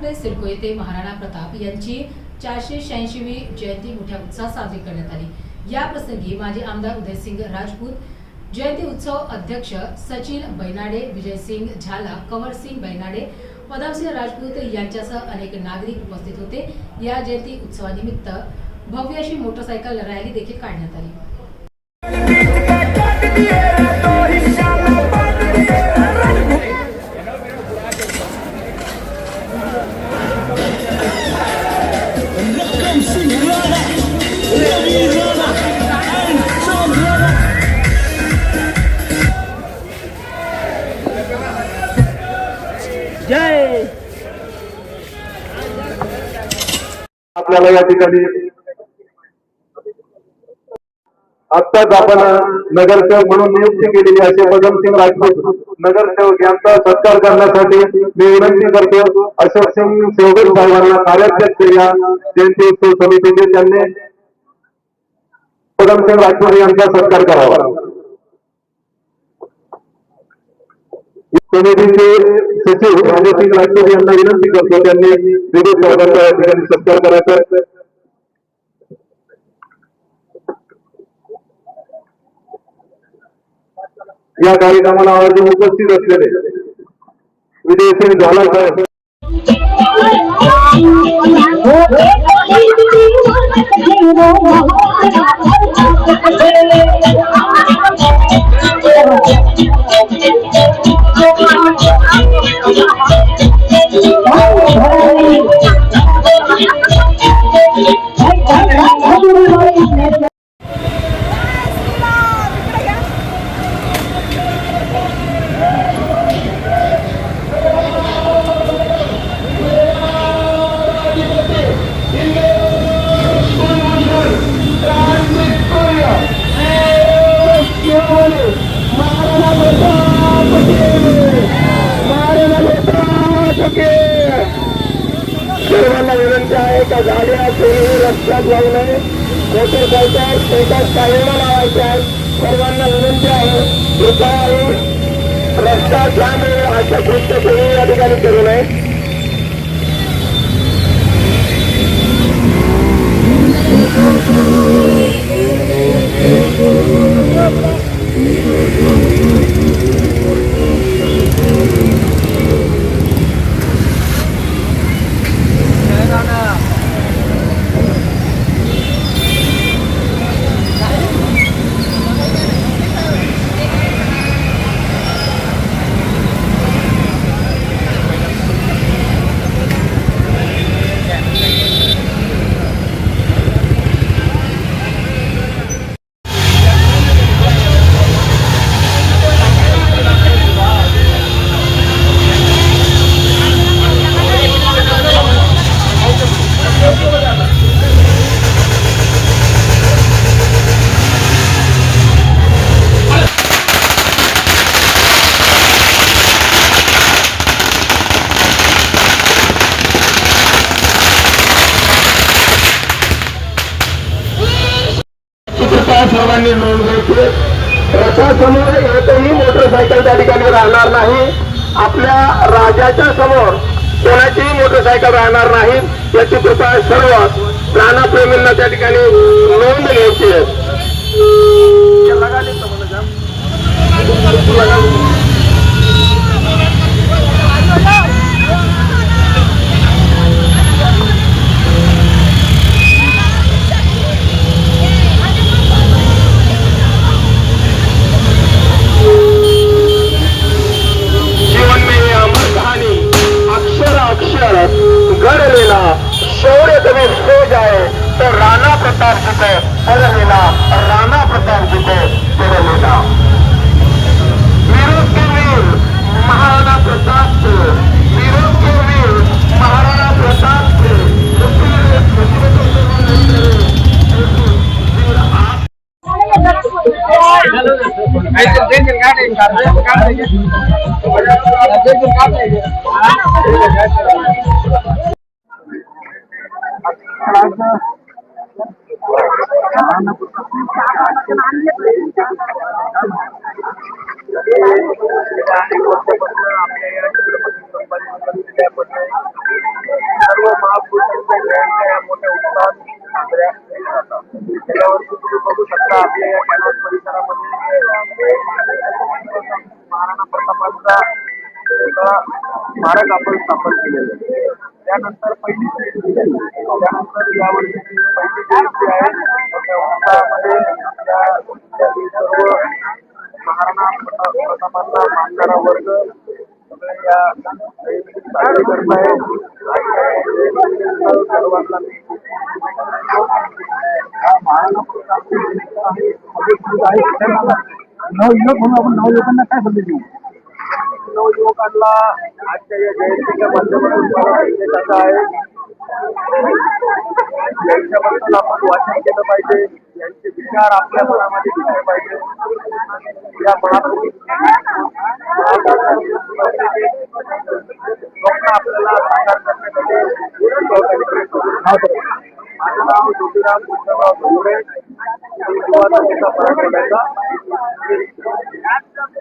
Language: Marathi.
पुढे सिडको येथे महाराणा प्रताप यांची 486वी जयंती मोठ्या उत्साहात साजरी करण्यात आली। या प्रसंगी माजी आमदार उदयसिंग राजपूत, जयंती उत्सव अध्यक्ष सचिन बैनाडे, विजयसिंग झाला, कंवरसिंग बैनाडे, पदमसिंह राजपूत यांच्यासह अनेक नागरिक उपस्थित होते। या जयंती उत्सवानिमित्त भव्य अशी मोटरसायकल रॅली देखील काढण्यात आली। जय आपल्याला या ठिकाणी आत्ताच आपण नगरसेवक म्हणून नियुक्ती केलेली असे पदमसिंग राजपूत नगरसेवक यांचा सत्कार करण्यासाठी मी विनंती करतो। अशोक सिंग सेवगड साहेबांना कार्याध्यक्ष या जयंती उत्सव समितीचे त्यांनी पदमसिंग राजपूत यांचा सत्कार करावा। समितीचे सचिव विजयसिंग राजपूत यांना विनंती करतो त्यांनी विरोध साहेबांचा या ठिकाणी सत्कार करायचा। या कार्यक्रमाला आवर्जून उपस्थित असलेले विजयसिंग झाला साहेब, सर्वांना विनंती आहे का गाड्या कोणीही रस्त्यात लावू नये, मोटरसायकल एकाच कायमा लावायच्या आहेत। सर्वांना विनंती आहे कृपया रस्ता जाम अशा कृत्य कोणी या ठिकाणी करू नये। सर्वांनी नोंद घ्यायची। रथासमोर एकही मोटरसायकल त्या ठिकाणी राहणार नाही। आपल्या राजाच्या समोर कोणाचीही मोटरसायकल राहणार नाही याची कृपा सर्व प्राणप्रेमींना त्या ठिकाणी नोंद घ्यायची आहे। घडलेला शौर्य कभी सो जाए तो राणा प्रताप जिते हरलेला, राणा प्रताप जिते हरलेला। वीरों के वीर महाराणा प्रताप से, वीरों के वीर महाराणा प्रताप से स्मारक आपण स्थापन केलेलं आहे. त्यानंतर पहिली जयंती झाली. त्यानंतर यावर्षी पहिली जयंती आहे. त्या उत्सवामध्ये सर्व महाराणा प्रतापांना मानणारा वर्ग सगळे या जयंती साजरी करत आहे. सर्वांना महाराणा प्रताप नवयुवकांना काय संदेश देऊ? नवयुवकांना आजच्या या जयंतीच्या माध्यमातून मला संदेश असा आहे, यांच्याबद्दल आपण वाचन केलं पाहिजे, यांचे विचार आपल्या मनामध्ये घेतले पाहिजे. या महापुरुष स्वप्न आपल्याला साकार करण्यासाठी माझं नाव ज्योतिराम कृष्णराव धोंगडे, युवा तालुका पराठवाड्याचा